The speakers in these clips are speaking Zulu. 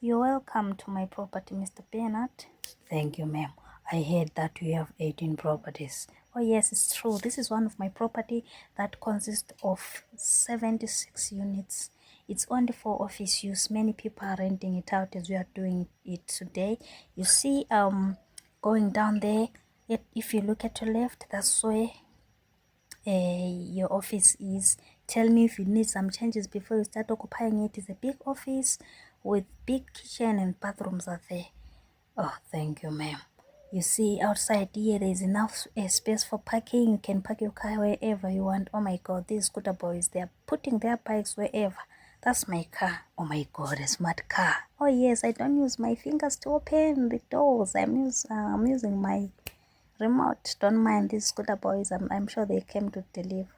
You're welcome to my property, Mr. Bernard. Thank you, ma'am. I heard that you have 18 properties. Oh yes, it's true. This is one of my property that consists of 76 units. It's only for office use. Many people are renting it out as we are doing it today. You see, going down there, if you look at your left, that's where your office is. Tell me if you need some changes before you start occupying it. It's a big office with big kitchen and bathrooms are there. Oh, thank you, ma'am. You see, outside here, there's enough space for parking. You can park your car wherever you want. Oh my God, these scooter boys, they're putting their bikes wherever. That's my car. Oh my God, a smart car. Oh yes, I don't use my fingers to open the doors. I'm using my remote. Don't mind these scooter boys. I'm sure they came to deliver.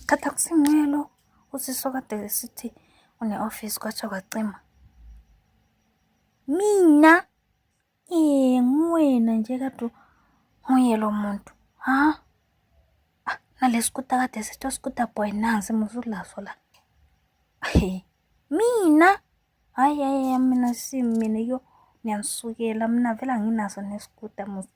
Kata kusimwelo. Usisoka the city on the office kwacha kwacima. Mina nguwena nje kade nguye lo muntu ha nale scooter kade sithi scooter boy nansi musulaso la mina hayi mina mina yo ngiyanisukela mina vela nginaso nescooter musi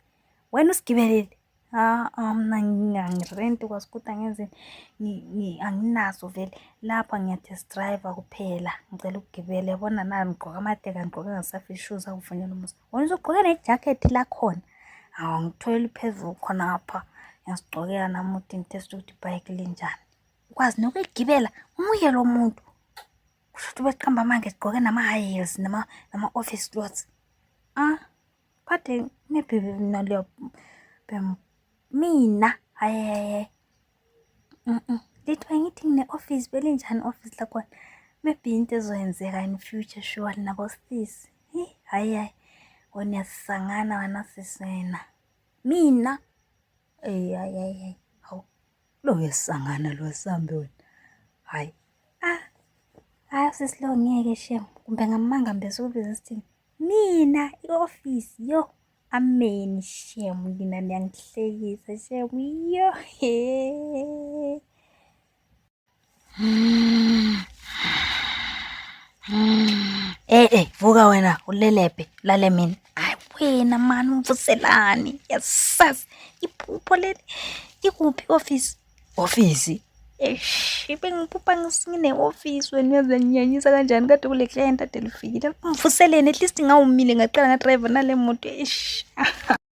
wena usigibelele mina ngirent kwa scooter ngenzeni anginaso vele lapha ngiya test drive kuphela ngicela ukugibela yabona nani ngigqoka amateka ngigqoka ngasafi shoes akuvunyelwa umusi wena uzogqoka ne jacket la khona ngithola phezulu khona apha ngiyasigqokela namuthi ngitest ukuthi bike linjani ukwazi nokuyigibela nguye lo muntu kusho beqhamba manje sigqoke nama high heels nama office clothes kade maybe nalo mina hayi lithi ngithi ngine office belinjani office la khona maybe into ezoyenzeka in future sure nabo sis hayi oniyasangana wana sisena mina hayi hawu lo yesangana lo sambe wena hayi sisilo ngeke shem kumbe ngamanga mbese ubiza sithini mina ioffice yo ameni shem ngina niyangihlekisa shem yo vuka wena ulelepe lale mina hayi wena mani umvuselani yasazi iphupho leli ikuphi office bengiphupa ngisine office wena uyazenyanyisa kanjani kade kule client ade lifikile mvuseleni at least ngawumile ngaqala nga driver nale moto